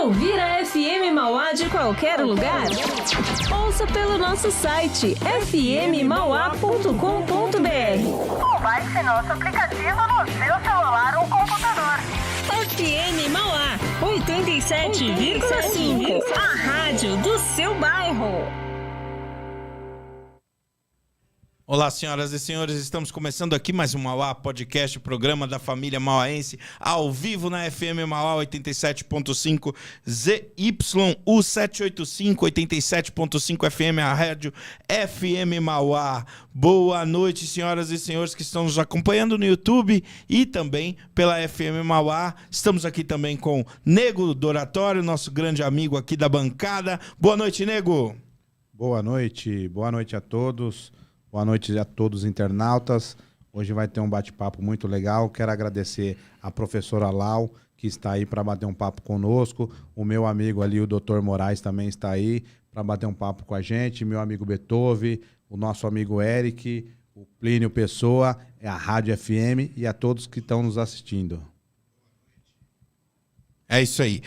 ouvir a FM Mauá de qualquer lugar? Ouça pelo nosso site fmmauá.com.br ou baixe nosso aplicativo no seu celular ou computador. FM Mauá 87,5, a rádio do seu bairro. Olá, senhoras e senhores, estamos começando aqui mais um Mauá Podcast, programa da família mauaense, ao vivo na FM Mauá 87.5 ZYU 785, 87.5 FM, a rádio FM Mauá. Boa noite, senhoras e senhores que estão nos acompanhando no YouTube e também pela FM Mauá. Estamos aqui também com Nego do Oratório, nosso grande amigo aqui da bancada. Boa noite, Nego. Boa noite a todos. Boa noite a todos os internautas. Hoje vai ter um bate-papo muito legal. Quero agradecer a professora Lau, que está aí para bater um papo conosco. O meu amigo ali, o Dr. Moraes, também está aí para bater um papo com a gente. Meu amigo Beethoven, o nosso amigo Eric, o Plínio Pessoa, a Rádio FM e a todos que estão nos assistindo. É isso aí.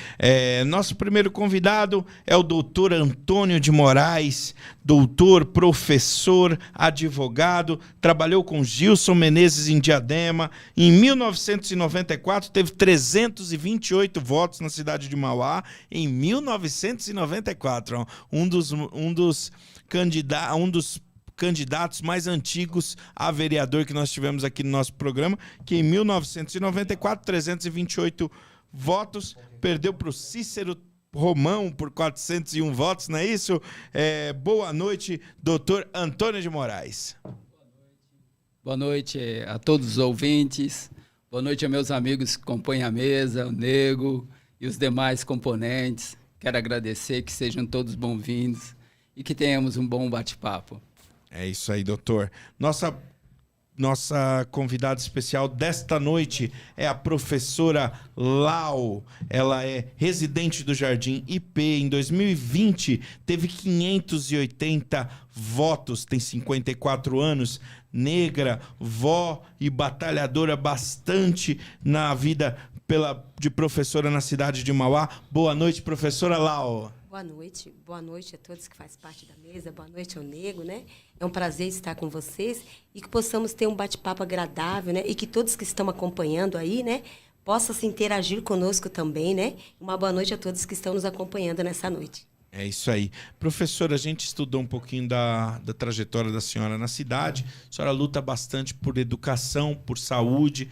Nosso primeiro convidado é o doutor Antônio de Moraes, doutor, professor, advogado, trabalhou com Gilson Menezes em Diadema. Em 1994 teve 328 votos na cidade de Mauá. Em 1994, um dos candidatos mais antigos a vereador que nós tivemos aqui no nosso programa, que em 1994, 328 votos, perdeu para o Cícero Romão por 401 votos, não é isso? Boa noite, doutor Antônio de Moraes. Boa noite a todos os ouvintes, boa noite a meus amigos que compõem a mesa, o Nego e os demais componentes. Quero agradecer, que sejam todos bem-vindos e que tenhamos um bom bate-papo. É isso aí, doutor. Nossa convidada especial desta noite é a professora Lau. Ela é residente do Jardim IP. Em 2020, teve 580 votos, tem 54 anos, negra, vó e batalhadora bastante na vida de professora na cidade de Mauá. Boa noite, professora Lau. Boa noite a todos que fazem parte da mesa, boa noite ao Nego, né? É um prazer estar com vocês e que possamos ter um bate-papo agradável, né? E que todos que estão acompanhando aí, né, possam se interagir conosco também, né? Uma boa noite a todos que estão nos acompanhando nessa noite. É isso aí. Professora, a gente estudou um pouquinho da trajetória da senhora na cidade. A senhora luta bastante por educação, por saúde,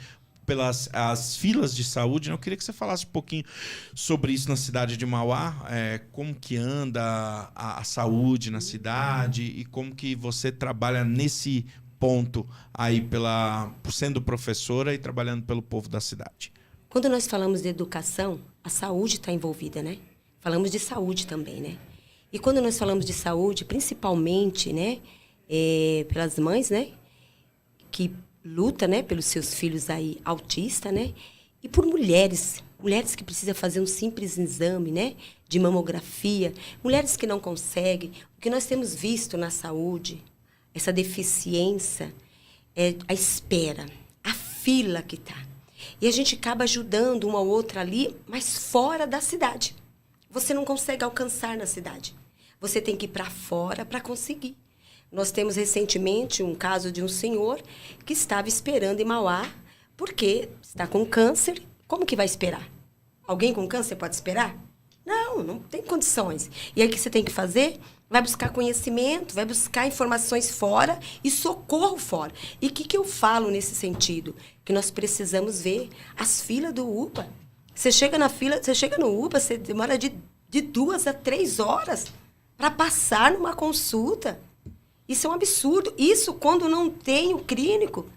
pelas as filas de saúde. Eu queria que você falasse um pouquinho sobre isso na cidade de Mauá, como que anda a saúde na cidade e como que você trabalha nesse ponto aí, sendo professora e trabalhando pelo povo da cidade. Quando nós falamos de educação, a saúde está envolvida, né? Falamos de saúde também, né? E quando nós falamos de saúde, principalmente, né, pelas mães, né, que luta, né, pelos seus filhos aí autistas, né, e por mulheres que precisam fazer um simples exame, né, de mamografia, mulheres que não conseguem. O que nós temos visto na saúde, essa deficiência, a espera, a fila que está. E a gente acaba ajudando uma ou outra ali, mas fora da cidade. Você não consegue alcançar na cidade. Você tem que ir para fora para conseguir. Nós temos recentemente um caso de um senhor que estava esperando em Mauá, porque está com câncer. Como que vai esperar? Alguém com câncer pode esperar? Não tem condições. E aí o que você tem que fazer? Vai buscar conhecimento, vai buscar informações fora e socorro fora. E o que eu falo nesse sentido? Que nós precisamos ver as filas do UPA. Você chega na fila, você chega no UPA, você demora de 2 a 3 horas para passar numa consulta. Isso é um absurdo. Isso quando não tem o clínico.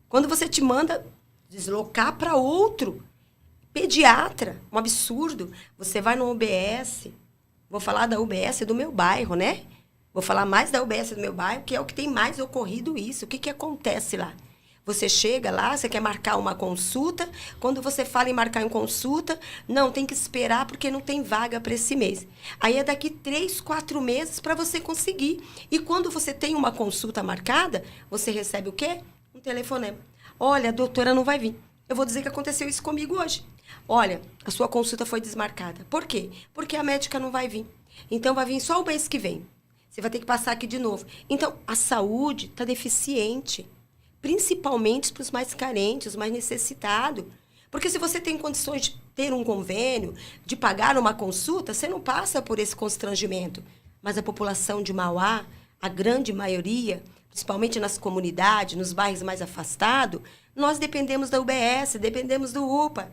Quando você te manda deslocar para outro pediatra. Um absurdo. Você vai no UBS. Vou falar da UBS do meu bairro, né? Vou falar mais da UBS do meu bairro, que é o que tem mais ocorrido isso. O que acontece lá? Você chega lá, você quer marcar uma consulta. Quando você fala em marcar uma consulta, não, tem que esperar porque não tem vaga para esse mês. Aí é daqui 3, 4 meses para você conseguir. E quando você tem uma consulta marcada, você recebe o quê? Um telefonema. Olha, a doutora não vai vir. Eu vou dizer que aconteceu isso comigo hoje. Olha, a sua consulta foi desmarcada. Por quê? Porque a médica não vai vir. Então, vai vir só o mês que vem. Você vai ter que passar aqui de novo. Então, a saúde está deficiente. Principalmente para os mais carentes, os mais necessitados. Porque se você tem condições de ter um convênio, de pagar uma consulta, você não passa por esse constrangimento. Mas a população de Mauá, a grande maioria, principalmente nas comunidades, nos bairros mais afastados, nós dependemos da UBS, dependemos do UPA.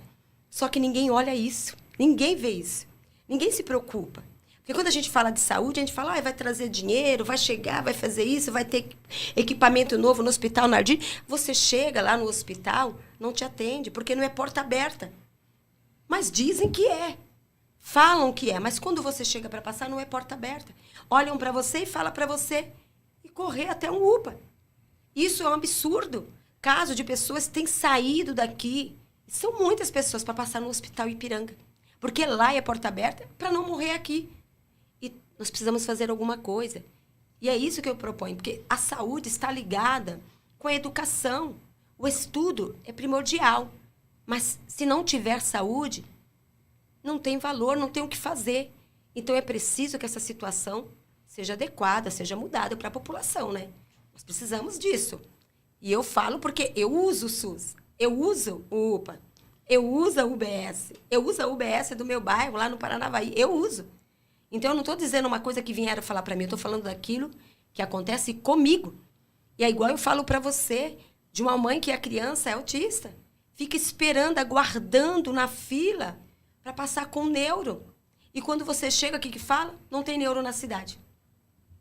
Só que ninguém olha isso, ninguém vê isso, ninguém se preocupa. Porque quando a gente fala de saúde, a gente fala, vai trazer dinheiro, vai chegar, vai fazer isso, vai ter equipamento novo no Hospital Nardim. Você chega lá no hospital, não te atende, porque não é porta aberta. Mas dizem que é. Falam que é, mas quando você chega para passar, não é porta aberta. Olham para você e falam para você e correr até um UPA. Isso é um absurdo. Caso de pessoas que têm saído daqui. São muitas pessoas para passar no Hospital Ipiranga. Porque lá é porta aberta para não morrer aqui. E nós precisamos fazer alguma coisa. E é isso que eu proponho, porque a saúde está ligada com a educação. O estudo é primordial. Mas se não tiver saúde, não tem valor, não tem o que fazer. Então é preciso que essa situação seja adequada, seja mudada para a população, né? Nós precisamos disso. E eu falo porque eu uso o SUS, eu uso o UPA, eu uso a UBS, eu uso a UBS do meu bairro, lá no Paranavaí, eu uso. Então, eu não estou dizendo uma coisa que vieram falar para mim, eu estou falando daquilo que acontece comigo. E é igual eu falo para você, de uma mãe que a criança é autista, fica esperando, aguardando na fila para passar com neuro. E quando você chega aqui que fala, não tem neuro na cidade.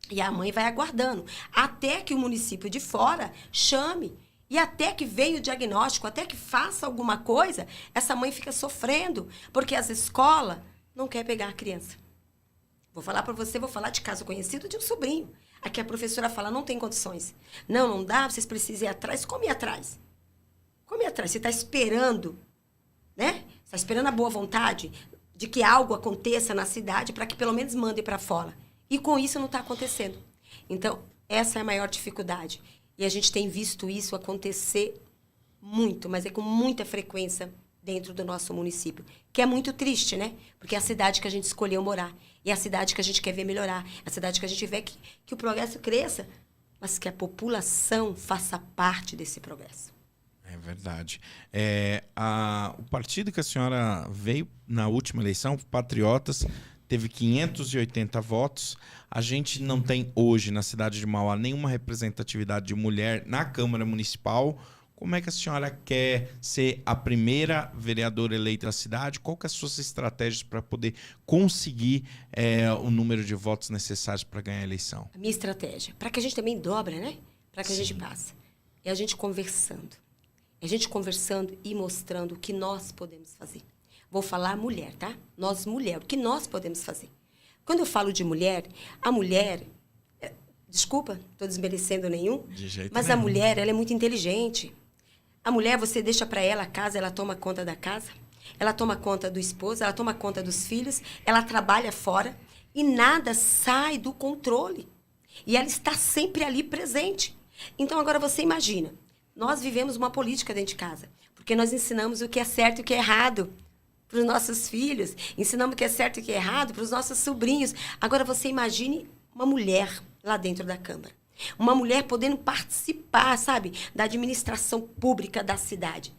E a mãe vai aguardando, até que o município de fora chame. E até que venha o diagnóstico, até que faça alguma coisa, essa mãe fica sofrendo, porque as escolas não querem pegar a criança. Vou falar para você, vou falar de caso conhecido de um sobrinho. Aqui a professora fala, não tem condições. Não dá, vocês precisam ir atrás. Como ir atrás? Como ir atrás? Você está esperando, né? Você está esperando a boa vontade de que algo aconteça na cidade para que pelo menos mande para fora. E com isso não está acontecendo. Então, essa é a maior dificuldade. E a gente tem visto isso acontecer muito, mas é com muita frequência dentro do nosso município. Que é muito triste, né? Porque é a cidade que a gente escolheu morar. E é a cidade que a gente quer ver melhorar. É a cidade que a gente vê que o progresso cresça, mas que a população faça parte desse progresso. É verdade. O partido que a senhora veio na última eleição, Patriotas, teve 580 votos. A gente não tem hoje na cidade de Mauá nenhuma representatividade de mulher na Câmara Municipal. Como é que a senhora quer ser a primeira vereadora eleita da cidade? Qual que é as suas estratégias para poder conseguir o número de votos necessários para ganhar a eleição? A minha estratégia, para que a gente também dobra, né? Para que a gente passe. É a gente conversando. É a gente conversando e mostrando o que nós podemos fazer. Vou falar mulher, tá? Nós, mulher, o que nós podemos fazer. Quando eu falo de mulher, a mulher... Desculpa, estou desmerecendo nenhum. De jeito mas nenhum. A mulher, ela é muito inteligente. A mulher, você deixa para ela a casa, ela toma conta da casa, ela toma conta do esposo, ela toma conta dos filhos, ela trabalha fora e nada sai do controle. E ela está sempre ali presente. Então, agora você imagina, nós vivemos uma política dentro de casa, porque nós ensinamos o que é certo e o que é errado para os nossos filhos, ensinamos o que é certo e o que é errado para os nossos sobrinhos. Agora você imagine uma mulher lá dentro da Câmara. Uma mulher podendo participar, sabe, da administração pública da cidade.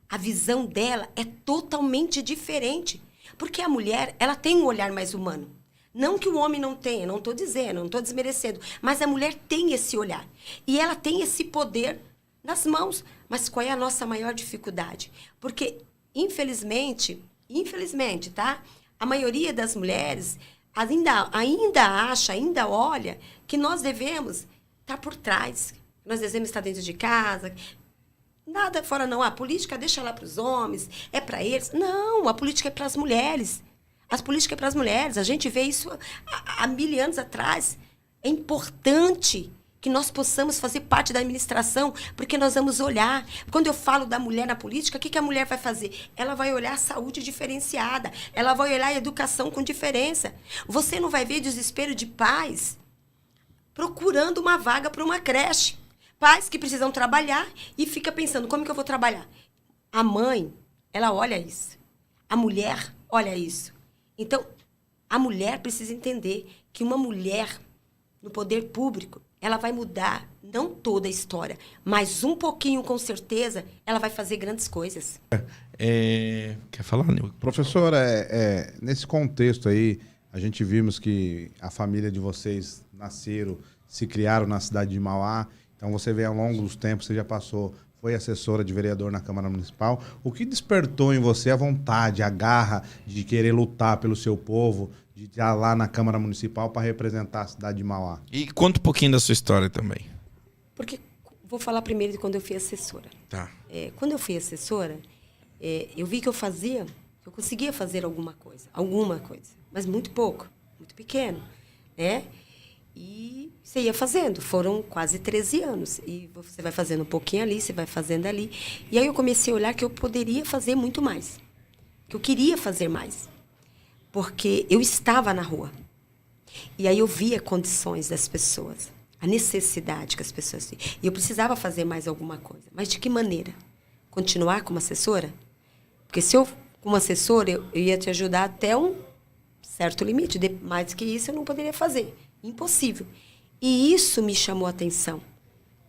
A visão dela é totalmente diferente. Porque a mulher, ela tem um olhar mais humano. Não que o homem não tenha, não estou dizendo, não estou desmerecendo. Mas a mulher tem esse olhar. E ela tem esse poder nas mãos. Mas qual é a nossa maior dificuldade? Porque, infelizmente, tá? A maioria das mulheres ainda acha, ainda olha que nós devemos estar por trás. Nós devemos estar dentro de casa. Nada fora não. A política deixa lá para os homens, é para eles. Não, a política é para as mulheres. A política é para as mulheres. A gente vê isso há 1000 anos atrás. É importante que nós possamos fazer parte da administração, porque nós vamos olhar. Quando eu falo da mulher na política, o que a mulher vai fazer? Ela vai olhar a saúde diferenciada. Ela vai olhar a educação com diferença. Você não vai ver desespero de pais procurando uma vaga para uma creche. Pais que precisam trabalhar e fica pensando, como que eu vou trabalhar? A mãe, ela olha isso. A mulher olha isso. Então, a mulher precisa entender que uma mulher no poder público, ela vai mudar, não toda a história, mas um pouquinho, com certeza, ela vai fazer grandes coisas. Quer falar, Nil? Professora, nesse contexto aí, a gente vimos que a família de vocês nasceram, se criaram na cidade de Mauá. Então você vê ao longo dos tempos, você já passou, foi assessora de vereador na Câmara Municipal. O que despertou em você a vontade, a garra de querer lutar pelo seu povo, de estar lá na Câmara Municipal para representar a cidade de Mauá? E conta um pouquinho da sua história também. Porque, vou falar primeiro de quando eu fui assessora. Tá. Quando eu fui assessora, eu vi que eu conseguia fazer alguma coisa, mas muito pouco, muito pequeno, né? E você ia fazendo, foram quase 13 anos, e você vai fazendo um pouquinho ali, você vai fazendo ali, e aí eu comecei a olhar que eu poderia fazer muito mais, que eu queria fazer mais, porque eu estava na rua, e aí eu via condições das pessoas, a necessidade que as pessoas tinham, e eu precisava fazer mais alguma coisa, mas de que maneira? Continuar como assessora? Porque se eu, como assessora, eu ia te ajudar até um certo limite, mais que isso eu não poderia fazer. Impossível. E isso me chamou a atenção.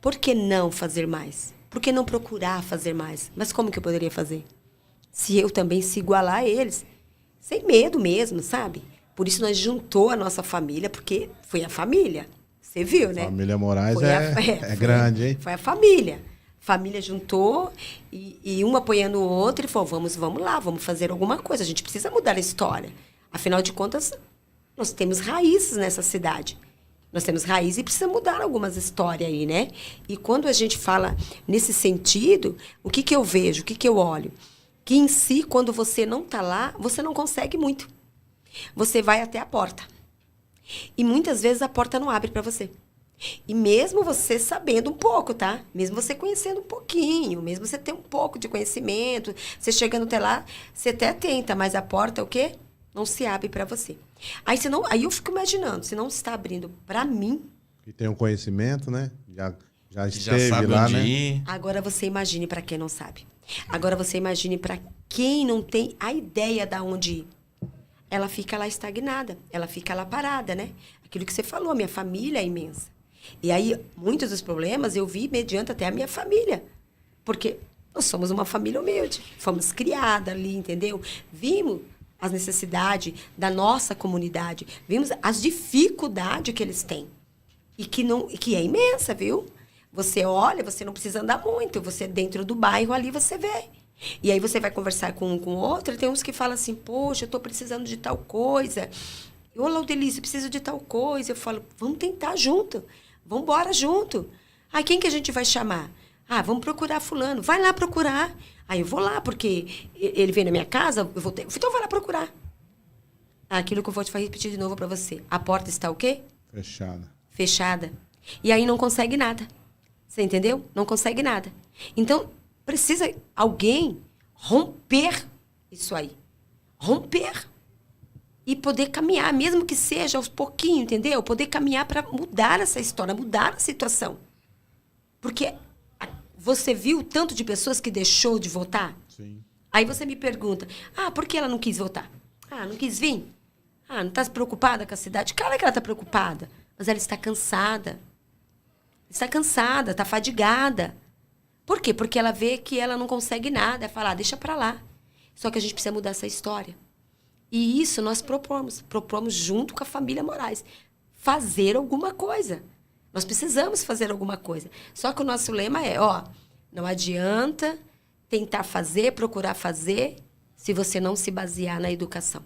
Por que não fazer mais? Por que não procurar fazer mais? Mas como que eu poderia fazer? Se eu também se igualar a eles. Sem medo mesmo, sabe? Por isso nós juntou a nossa família, porque foi a família. Você viu, né? Família Moraes foi grande, hein? Foi a família. Família juntou e um apoiando o outro e falou, vamos lá, vamos fazer alguma coisa. A gente precisa mudar a história. Afinal de contas, nós temos raízes nessa cidade. Nós temos raízes e precisa mudar algumas histórias aí, né? E quando a gente fala nesse sentido, o que eu vejo, o que eu olho? Que em si, quando você não está lá, você não consegue muito. Você vai até a porta. E muitas vezes a porta não abre para você. E mesmo você sabendo um pouco, tá? Mesmo você conhecendo um pouquinho, mesmo você ter um pouco de conhecimento, você chegando até lá, você até tenta, mas a porta, o quê? Não se abre para você. Aí eu fico imaginando, se não está abrindo para mim... E tem um conhecimento, né? Já Já esteve sabe lá, onde né? ir. Agora você imagine para quem não sabe. Agora você imagine para quem não tem a ideia de onde ir. Ela fica lá estagnada, ela fica lá parada, né? Aquilo que você falou, minha família é imensa. E aí, muitos dos problemas eu vi mediante até a minha família. Porque nós somos uma família humilde. Fomos criadas ali, entendeu? Vimos as necessidades da nossa comunidade. Vimos as dificuldades que eles têm. E que é imensa, viu? Você olha, você não precisa andar muito. Você dentro do bairro ali, você vê. E aí você vai conversar com um com o outro, e tem uns que falam assim, poxa, eu estou precisando de tal coisa. Ô, Laudelício, eu preciso de tal coisa. Eu falo, vamos tentar junto. Vamos embora junto. Aí quem que a gente vai chamar? Ah, vamos procurar fulano. Vai lá procurar. Aí eu vou lá, porque ele vem na minha casa, eu vou ter... Então vai lá procurar. Aquilo que eu vou te repetir de novo para você. A porta está o quê? Fechada. E aí não consegue nada. Você entendeu? Não consegue nada. Então, precisa alguém romper isso aí. Romper. E poder caminhar, mesmo que seja aos pouquinhos, entendeu? Poder caminhar para mudar essa história, mudar a situação. Porque você viu o tanto de pessoas que deixou de votar? Sim. Aí você me pergunta, por que ela não quis votar? Não quis vir? Não está preocupada com a cidade? Claro que ela está preocupada, mas ela está cansada. Está cansada, está fadigada. Por quê? Porque ela vê que ela não consegue nada, é falar, deixa para lá. Só que a gente precisa mudar essa história. E isso nós propomos junto com a família Moraes, fazer alguma coisa. Nós precisamos fazer alguma coisa. Só que o nosso lema é, não adianta tentar fazer, procurar fazer, se você não se basear na educação.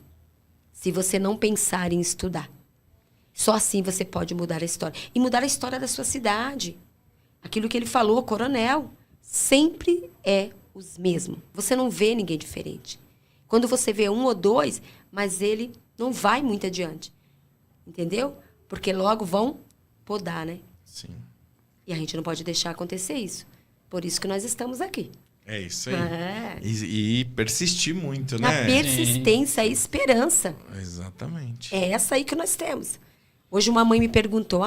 Se você não pensar em estudar. Só assim você pode mudar a história. E mudar a história da sua cidade. Aquilo que ele falou, coronel, sempre é os mesmos. Você não vê ninguém diferente. Quando você vê um ou dois, mas ele não vai muito adiante. Entendeu? Porque logo vão podar, né? Sim. E a gente não pode deixar acontecer isso. Por isso que nós estamos aqui. É isso aí. E persistir muito, né? A persistência, a esperança. Exatamente. É essa aí que nós temos. Hoje uma mãe me perguntou,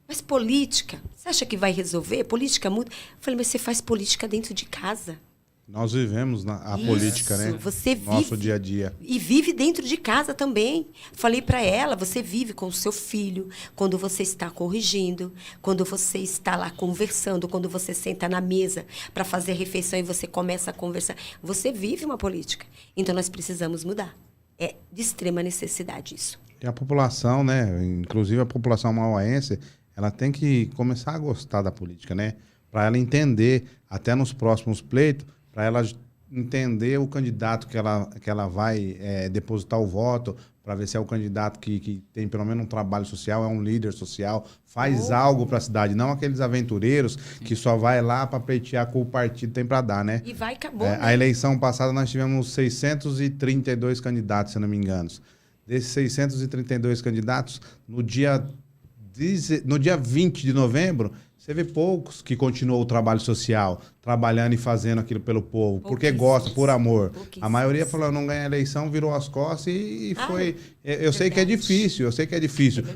mas política, você acha que vai resolver? Política muda? Eu falei, mas você faz política dentro de casa. Nós vivemos a Isso, política, né? você Nosso vive. dia a dia. E vive dentro de casa também. Falei para ela, você vive com o seu filho, quando você está corrigindo, quando você está lá conversando, quando você senta na mesa para fazer a refeição e você começa a conversar. Você vive uma política. Então, nós precisamos mudar. É de extrema necessidade isso. E a população, né? Inclusive a população mauaense, ela tem que começar a gostar da política, né? Para ela entender, até nos próximos pleitos, para ela entender o candidato que ela vai depositar o voto, para ver se é o candidato que tem pelo menos um trabalho social, é um líder social, faz algo para a cidade, não aqueles aventureiros que só vai lá para pleitear com o partido tem para dar, né? E vai, acabou. Né? A eleição passada nós tivemos 632 candidatos, se não me engano. Desses 632 candidatos, no dia 20 de novembro, você vê poucos que continuam o trabalho social, trabalhando e fazendo aquilo pelo povo, porque gosta, por amor. A maioria falou, não ganha a eleição, virou as costas e foi... Eu sei que é difícil,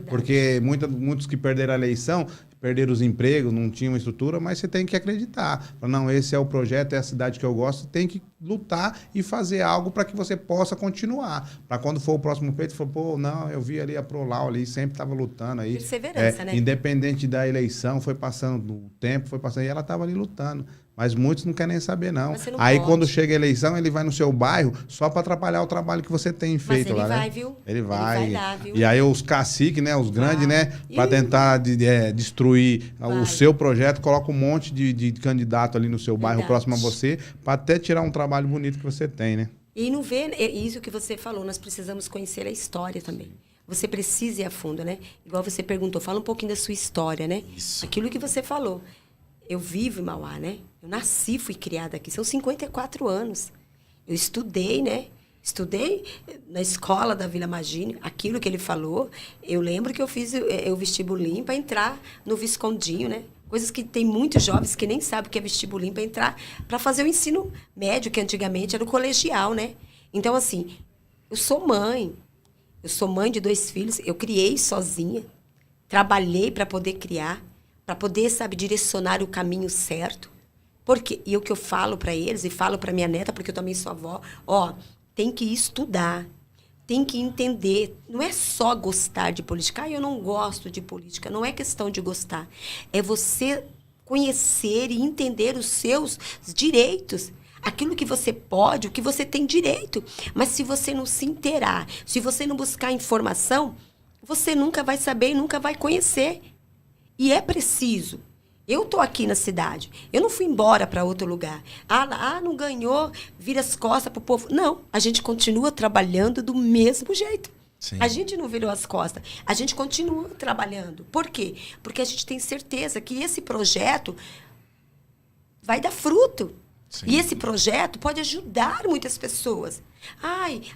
porque muitos que perderam a eleição, perderam os empregos, não tinham estrutura, mas você tem que acreditar. Não, esse é o projeto, é a cidade que eu gosto, tem que lutar e fazer algo para que você possa continuar. Para quando for o próximo pleito, for, pô, não, eu vi ali a Prolau ali, sempre estava lutando aí. Perseverança, né? Independente da eleição, foi passando o tempo, e ela estava ali lutando. Mas muitos não querem nem saber, não. Aí quando chega a eleição, ele vai no seu bairro só para atrapalhar o trabalho que você tem feito lá, né? Mas ele vai, viu? Ele vai lá, viu? E aí os caciques, né? Os grandes, né? Para tentar destruir o seu projeto, coloca um monte de candidato ali no seu bairro próximo a você, para até tirar um trabalho bonito que você tem, né? E não vê, é isso que você falou, nós precisamos conhecer a história também. Você precisa ir a fundo, né? Igual você perguntou, fala um pouquinho da sua história, né? Isso. Aquilo que você falou. Eu vivo em Mauá, né? Eu nasci, fui criada aqui. São 54 anos. Eu estudei, né? Estudei na escola da Vila Magine. Aquilo que ele falou, eu lembro que eu fiz o vestibulinho para entrar no Viscondinho, né? Coisas que tem muitos jovens que nem sabem o que é vestibulinho para entrar, para fazer o ensino médio, que antigamente era o colegial, né? Então, assim, eu sou mãe. Eu sou mãe de 2 filhos. Eu criei sozinha. Trabalhei para poder criar. Para poder, sabe, direcionar o caminho certo. Porque, e o que eu falo para eles, e falo para minha neta, porque eu também sou avó, tem que estudar, tem que entender. Não é só gostar de política. Eu não gosto de política. Não é questão de gostar. É você conhecer e entender os seus direitos. Aquilo que você pode, o que você tem direito. Mas se você não se inteirar, se você não buscar informação, você nunca vai saber e nunca vai conhecer. E é preciso. Eu estou aqui na cidade. Eu não fui embora para outro lugar. Não ganhou, vira as costas para o povo. Não, a gente continua trabalhando do mesmo jeito. Sim. A gente não virou as costas. A gente continua trabalhando. Por quê? Porque a gente tem certeza que esse projeto vai dar fruto. Sim. E esse projeto pode ajudar muitas pessoas.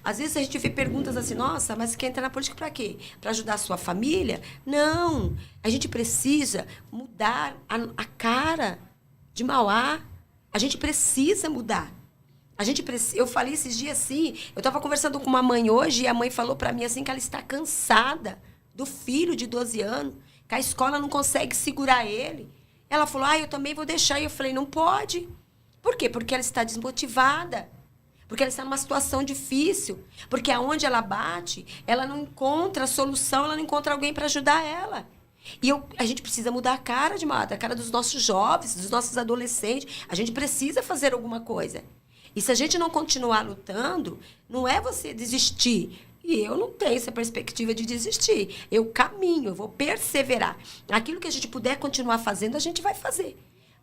Às vezes a gente vê perguntas assim, nossa, mas quer entrar na política para quê? Para ajudar a sua família? Não. A gente precisa mudar a cara de Mauá. A gente precisa mudar. Eu falei esses dias assim, eu estava conversando com uma mãe hoje e a mãe falou para mim assim que ela está cansada do filho de 12 anos, que a escola não consegue segurar ele. Ela falou, eu também vou deixar. E eu falei, não pode. Por quê? Porque ela está desmotivada. Porque ela está numa situação difícil. Porque aonde ela bate, ela não encontra solução, ela não encontra alguém para ajudar ela. E a gente precisa mudar a cara de Mauá, a cara dos nossos jovens, dos nossos adolescentes. A gente precisa fazer alguma coisa. E se a gente não continuar lutando, não é você desistir. E eu não tenho essa perspectiva de desistir. Eu caminho, eu vou perseverar. Aquilo que a gente puder continuar fazendo, a gente vai fazer.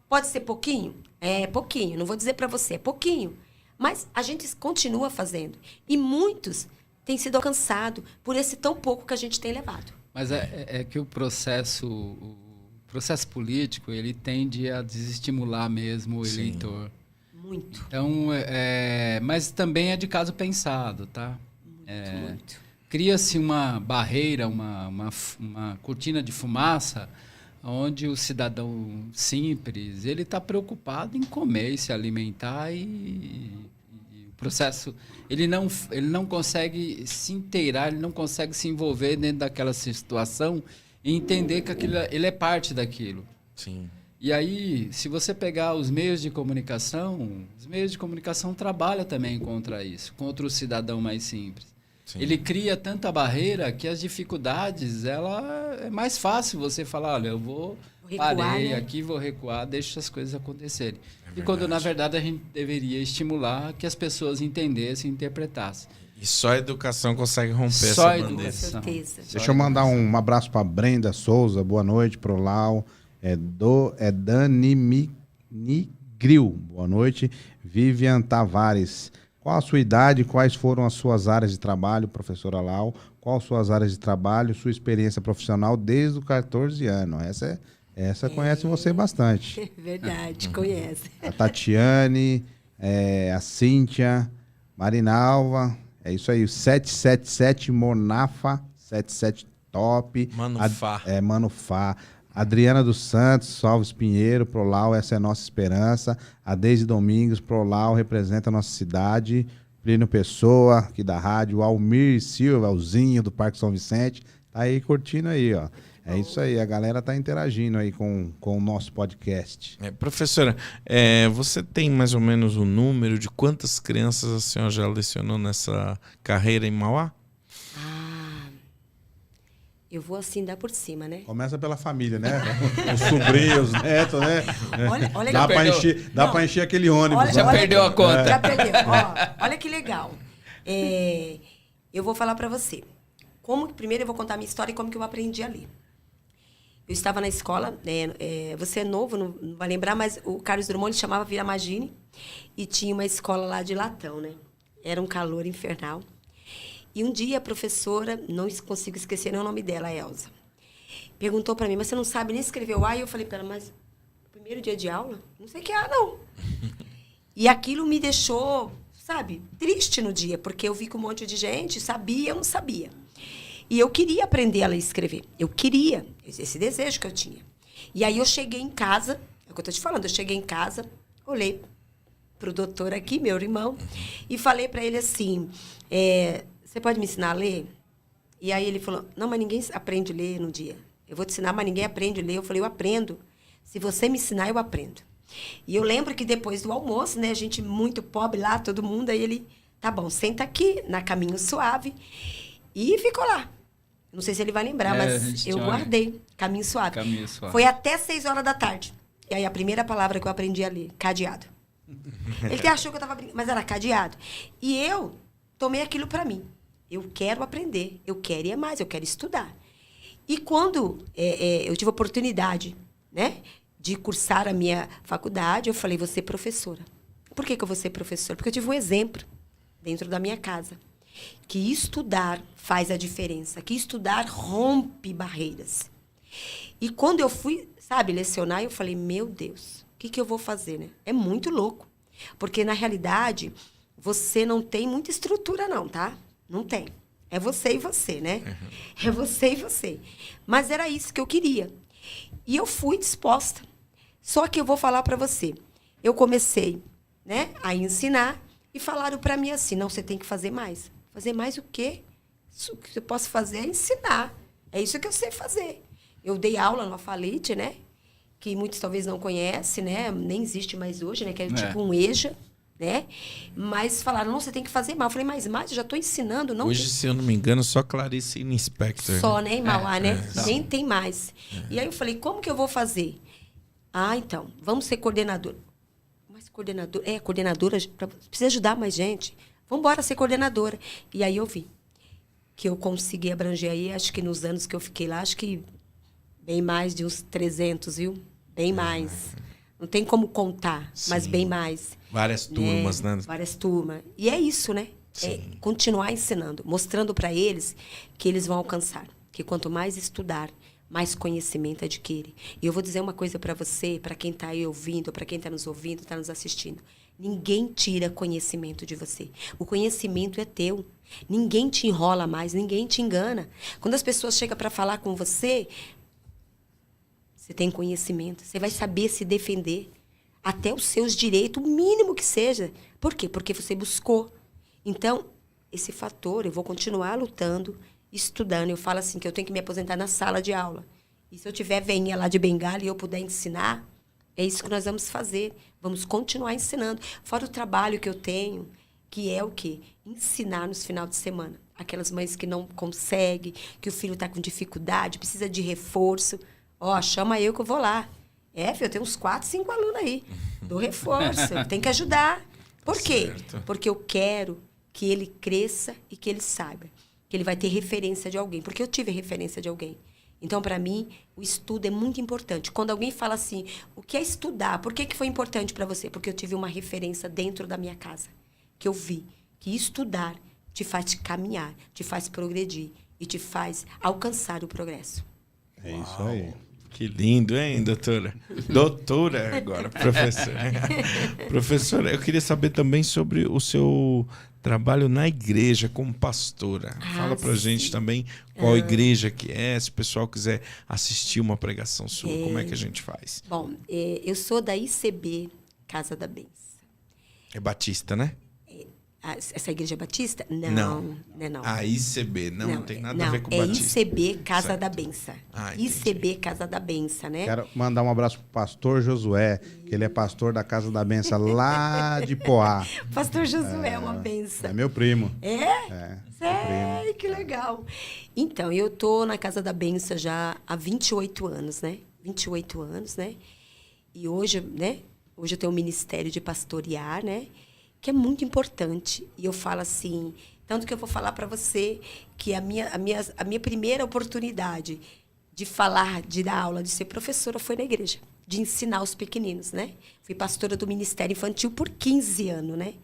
Pode ser pouquinho? É pouquinho. Não vou dizer para você, é pouquinho. Mas a gente continua fazendo. E muitos têm sido alcançados por esse tão pouco que a gente tem levado. Mas é que o processo político, ele tende a desestimular mesmo o eleitor. Muito. Então, mas também é de caso pensado, tá? Muito. Cria-se uma barreira, uma cortina de fumaça, onde o cidadão simples, ele está preocupado em comer e se alimentar e o processo, ele não consegue se inteirar, ele não consegue se envolver dentro daquela situação e entender que ele é parte daquilo. Sim. E aí, se você pegar os meios de comunicação trabalham também contra isso, contra o cidadão mais simples. Sim. Ele cria tanta barreira que as dificuldades, é mais fácil você falar, olha, eu vou recuar, parei né? aqui, vou recuar, deixa as coisas acontecerem. E quando, na verdade, a gente deveria estimular que as pessoas entendessem e interpretassem. E só a educação consegue romper Só a essa bandeira. educação. Com certeza. Deixa eu mandar um abraço para Brenda Souza, boa noite, pro Lau. Dani Nigril, boa noite. Vivian Tavares, qual a sua idade, quais foram as suas áreas de trabalho, professora Lau? Qual as suas áreas de trabalho, sua experiência profissional desde os 14 anos? Essa conhece você bastante. Verdade, conhece. A Tatiane, a Cíntia, Marinalva, é isso aí, o 777 Monafa, 77 Top. Manufá. Manufá. Adriana dos Santos, Salves Pinheiro, Prolau, essa é a nossa esperança. A Deise Domingos, Prolau, representa a nossa cidade. Plínio Pessoa, aqui da rádio. Almir Silva, Alzinho, do Parque São Vicente. Tá aí curtindo aí, ó. É isso aí, a galera tá interagindo aí com o nosso podcast. Professora, você tem mais ou menos o número de quantas crianças a senhora já lecionou nessa carreira em Mauá? Eu vou assim dar por cima, né? Começa pela família, né? Os sobrinhos, os netos, né? Olha Dá pra encher aquele ônibus. Olha, Já perdeu a conta. Já perdeu. Ó, olha que legal. Eu vou falar para você. Primeiro eu vou contar a minha história e como que eu aprendi a ler. Eu estava na escola, você é novo, não vai lembrar, mas o Carlos Drummond chamava Vila Magine e tinha uma escola lá de latão, né? Era um calor infernal. E um dia a professora, não consigo esquecer nem o nome dela, a Elza, perguntou para mim, mas você não sabe nem escrever o A? E eu falei para ela, mas primeiro dia de aula? Não sei o que é A, não. E aquilo me deixou, sabe, triste no dia, porque eu vi que um monte de gente sabia, eu não sabia. E eu queria aprender a ler e escrever. Eu queria, esse desejo que eu tinha. E aí eu cheguei em casa, é o que eu estou te falando, eu cheguei em casa, olhei para o doutor aqui, meu irmão, e falei para ele assim, você pode me ensinar a ler? E aí ele falou, não, mas ninguém aprende a ler no dia. Eu vou te ensinar, mas ninguém aprende a ler. Eu falei, eu aprendo. Se você me ensinar, eu aprendo. E eu lembro que depois do almoço, né, a gente muito pobre lá, todo mundo, aí ele, tá bom, senta aqui, na Caminho Suave, e ficou lá. Não sei se ele vai lembrar, mas eu guardei, Caminho Suave. Caminho Suave. Foi até 6 horas da tarde. E aí a primeira palavra que eu aprendi a ler, cadeado. Ele até achou que eu estava brincando, mas era cadeado. E eu tomei aquilo para mim. Eu quero aprender, eu quero ir mais, eu quero estudar. E quando eu tive a oportunidade, né, de cursar a minha faculdade, eu falei, vou ser professora. Por que eu vou ser professora? Porque eu tive um exemplo dentro da minha casa, que estudar faz a diferença, que estudar rompe barreiras. E quando eu fui, sabe, lecionar, eu falei, meu Deus, o que eu vou fazer, né? É muito louco. Porque, na realidade, você não tem muita estrutura, não, tá? Não tem. É você e você, né? Uhum. É você e você. Mas era isso que eu queria. E eu fui disposta. Só que eu vou falar para você. Eu comecei, né, a ensinar e falaram para mim assim, não, você tem que fazer mais. Fazer mais o quê? Isso que eu posso fazer é ensinar. É isso que eu sei fazer. Eu dei aula no Afalite, né? Que muitos talvez não conhecem, né? Nem existe mais hoje, né? Que é tipo um EJA. Né? Mas falaram, não, você tem que fazer mais. Eu falei, mas eu já estou ensinando. Não hoje, se eu não me engano, só Clarice Inspector. Só, né, em Mauá, né? Nem tem mais. E aí eu falei, como que eu vou fazer? Então, vamos ser coordenador. Mas coordenadora, precisa ajudar mais gente. Vamos embora ser coordenadora. E aí eu vi que eu consegui abranger aí, acho que nos anos que eu fiquei lá, acho que bem mais de uns 300, viu? Bem mais. Não tem como contar, mas bem mais. Várias turmas, né? Várias turmas. E é isso, né? É continuar ensinando, mostrando para eles que eles vão alcançar. Que quanto mais estudar, mais conhecimento adquire. E eu vou dizer uma coisa para você, para quem está aí ouvindo, para quem está nos ouvindo, está nos assistindo. Ninguém tira conhecimento de você. O conhecimento é teu. Ninguém te enrola mais, ninguém te engana. Quando as pessoas chegam para falar com você, você tem conhecimento, você vai saber se defender. Até os seus direitos, o mínimo que seja. Por quê? Porque você buscou. Então, esse fator, eu vou continuar lutando, estudando. Eu falo assim, que eu tenho que me aposentar na sala de aula. E se eu tiver veinha lá de bengala e eu puder ensinar, É isso que nós vamos fazer. Vamos continuar ensinando. Fora o trabalho que eu tenho, que é o quê? Ensinar nos final de semana. Aquelas mães que não conseguem, que o filho está com dificuldade, precisa de reforço. Ó, chama eu que eu vou lá. Filho, eu tenho uns 4, 5 alunos aí. Dou reforço, tem que ajudar. Por quê? Certo. Porque eu quero que ele cresça e que ele saiba. Que ele vai ter referência de alguém. Porque eu tive referência de alguém. Então, para mim, o estudo é muito importante. Quando alguém fala assim, o que é estudar? Por que foi importante para você? Porque eu tive uma referência dentro da minha casa. Que eu vi que estudar te faz caminhar, te faz progredir e te faz alcançar o progresso. É isso aí. Que lindo, hein, doutora? Doutora agora, professora. Professora, eu queria saber também sobre o seu trabalho na igreja como pastora. Fala pra gente também qual igreja que é, se o pessoal quiser assistir uma pregação sua, como é que a gente faz? Bom, eu sou da ICB, Casa da Benção. É batista, né? Essa igreja é batista? Não. Não. A ICB, não tem nada a ver com é batista. ICB Casa Certo. da Benção. Entendi. ICB Casa da Benção, né? Quero mandar um abraço pro pastor Josué, que ele é pastor da Casa da Benção lá de Poá. Pastor Josué é uma benção. É meu primo. É? meu primo. Que legal. Então, eu tô na Casa da Benção já há 28 anos, né? 28 anos, né? E hoje, né? Hoje eu tenho um ministério de pastorear, né? Que é muito importante. E eu falo assim, tanto que eu vou falar para você que a minha primeira oportunidade de falar, de dar aula, de ser professora foi na igreja, de ensinar os pequeninos, né? Fui pastora do Ministério Infantil por 15 anos, né?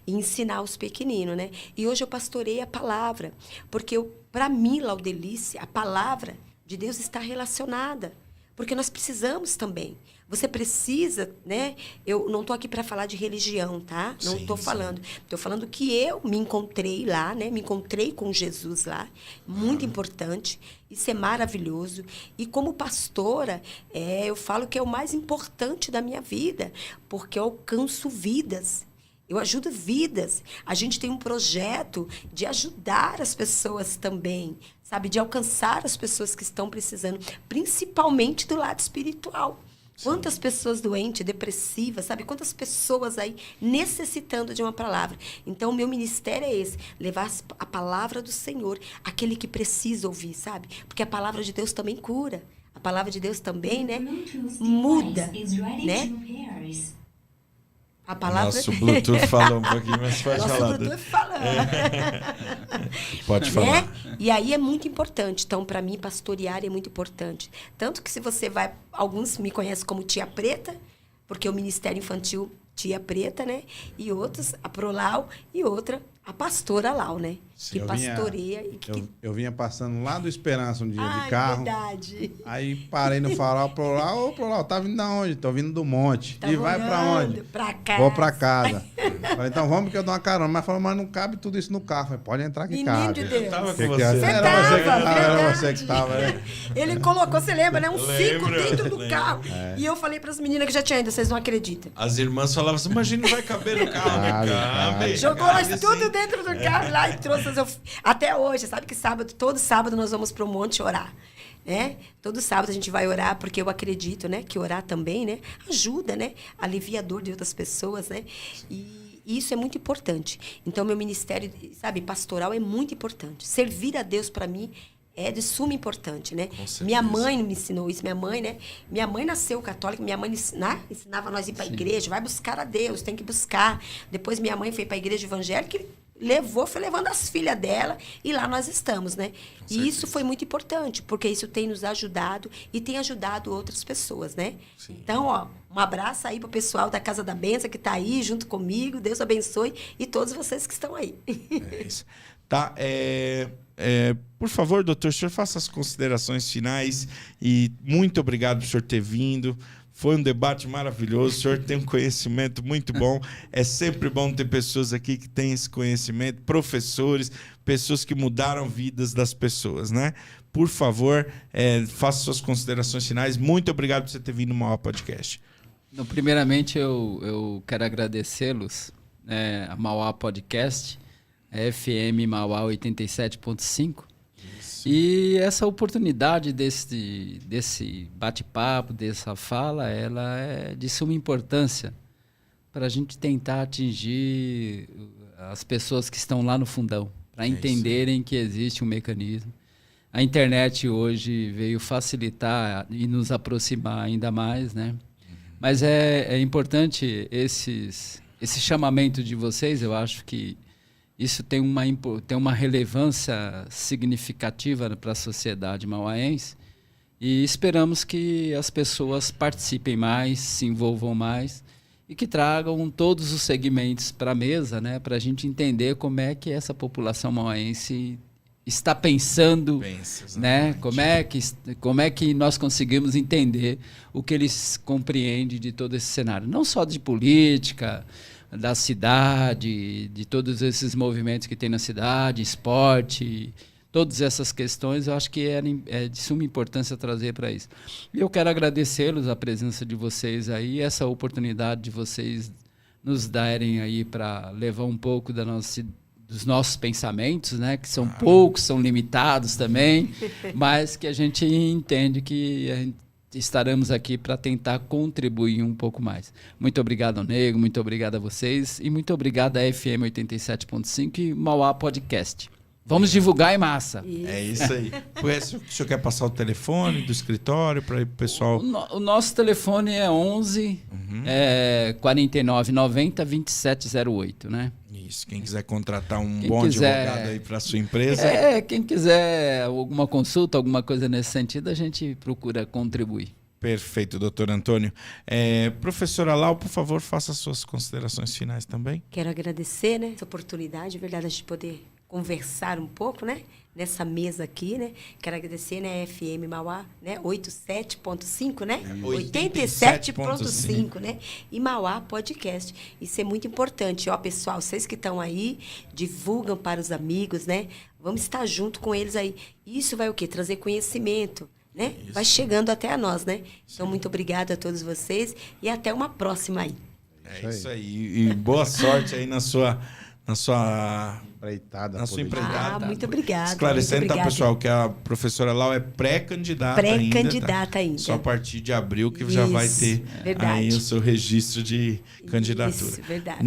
E ensinar os pequeninos, né? E hoje eu pastorei a palavra, porque para mim, Laudelice, a palavra de Deus está relacionada, porque nós precisamos também. Você precisa, né? Eu não estou aqui para falar de religião, tá? Não estou falando. Estou falando que eu me encontrei lá, né? Me encontrei com Jesus lá. Muito importante. Isso é maravilhoso. E como pastora, eu falo que é o mais importante da minha vida, porque eu alcanço vidas. Eu ajudo vidas. A gente tem um projeto de ajudar as pessoas também, sabe? De alcançar as pessoas que estão precisando, principalmente do lado espiritual. Quantas pessoas doentes, depressivas, sabe? Quantas pessoas aí necessitando de uma palavra. Então, o meu ministério é esse, levar a palavra do Senhor, aquele que precisa ouvir, sabe? Porque a palavra de Deus também cura. A palavra de Deus também, né? Muda, né? A palavra... Nosso Bluetooth falou um pouquinho, mas pode Nosso falar. Bluetooth falando. Pode falar. Né? E aí é muito importante. Então, para mim, pastorear é muito importante. Tanto que se você vai... Alguns me conhecem como Tia Preta, porque o Ministério Infantil Tia Preta, né? E outros, a Prolau, e outra, a pastora Lau, né? Sim, que pastoreia e que... Eu vinha passando lá do Esperança um dia Ai, de carro. verdade. Aí parei no farol, Prolau, tá vindo da onde? Tô vindo do monte. Tá E vai pra morando, onde? pra casa. Vou pra casa. Falei, então vamos que eu dou uma carona. Mas falou, mas não cabe tudo isso no carro. Falei, pode entrar que Menino cabe. de Deus. Tava com Que você. era tava, você que tava, era verdade. você que tava, né? Ele colocou, você lembra, né? Um ciclo Lembro, dentro do lembro. carro. E eu falei pras meninas que já tinha ido, vocês não acreditam. As irmãs falavam assim, imagina, não vai caber no carro. Cabe, cabe. Jogou nós Cabe, tudo sim. dentro do carro lá e trouxe. Até hoje, sabe que sábado, todo sábado nós vamos para o monte orar. Né? Todo sábado a gente vai orar, porque eu acredito, né, que orar também, né, ajuda, né, alivia a dor de outras pessoas, né? E isso é muito importante. Então, meu ministério, sabe, pastoral é muito importante. Servir a Deus, para mim, é de suma importância, né? Minha mãe me ensinou isso, minha mãe, né? Minha mãe nasceu católica, minha mãe ensinava nós a ir para a igreja, vai buscar a Deus, tem que buscar. Depois minha mãe foi para a igreja evangélica e foi levando as filhas dela e lá nós estamos, né? E isso foi muito importante, porque isso tem nos ajudado e tem ajudado outras pessoas, né? Sim. Então, ó, um abraço aí pro pessoal da Casa da Benção que tá aí junto comigo, Deus abençoe, e todos vocês que estão aí. É isso. Tá, por favor, doutor, o senhor faça as considerações finais e muito obrigado por o senhor ter vindo. Foi um debate maravilhoso, o senhor tem um conhecimento muito bom. É sempre bom ter pessoas aqui que têm esse conhecimento, professores, pessoas que mudaram vidas das pessoas, né? Por favor, faça suas considerações finais. Muito obrigado por você ter vindo no Mauá Podcast. Então, primeiramente, eu quero agradecê-los, a Mauá Podcast, a FM Mauá 87.5. E essa oportunidade desse bate-papo, dessa fala, ela é de suma importância para a gente tentar atingir as pessoas que estão lá no fundão, para entenderem que existe um mecanismo. A internet hoje veio facilitar e nos aproximar ainda mais, né? Mas é importante esse chamamento de vocês. Eu acho que isso tem uma relevância significativa para a sociedade mauaense e esperamos que as pessoas participem mais, se envolvam mais e que tragam todos os segmentos para a mesa, né, para a gente entender como é que essa população mauaense está pensando, né? Como é que nós conseguimos entender o que eles compreendem de todo esse cenário, não só de política, da cidade, de todos esses movimentos que tem na cidade, esporte, todas essas questões, eu acho que é de suma importância trazer para isso. E eu quero agradecê-los a presença de vocês aí, essa oportunidade de vocês nos darem aí para levar um pouco dos nossos pensamentos, né, que são poucos, são limitados também, mas que a gente entende que estaremos aqui para tentar contribuir um pouco mais. Muito obrigado, Nego, muito obrigado a vocês e muito obrigado à FM 87.5 e Mauá Podcast. Vamos divulgar em massa. É isso aí. O senhor quer passar o telefone do escritório para o pessoal? O nosso telefone é 11 49 90 2708, né? Isso. Quem quiser contratar advogado aí para sua empresa. Quem quiser alguma consulta, alguma coisa nesse sentido, a gente procura contribuir. Perfeito, doutor Antônio. Professora Lau, por favor, faça as suas considerações finais também. Quero agradecer, né, essa oportunidade, verdade, a gente poder conversar um pouco, né, nessa mesa aqui, né? Quero agradecer, né, FM Mauá, né, 87.5, né? 87.5, né? E Mauá Podcast. Isso é muito importante, ó, pessoal, vocês que estão aí, divulgam para os amigos, né? Vamos estar junto com eles aí. Isso vai o quê? Trazer conhecimento, né? Isso. Vai chegando até a nós, né? Então, muito obrigada a todos vocês e até uma próxima aí. É isso aí. E boa sorte aí na sua empreitada. Muito obrigada. Esclarecendo, muito obrigada. Tá, pessoal, que a professora Lau é pré-candidata ainda. Só a partir de abril que já vai ter aí o seu registro de candidatura. Isso, verdade.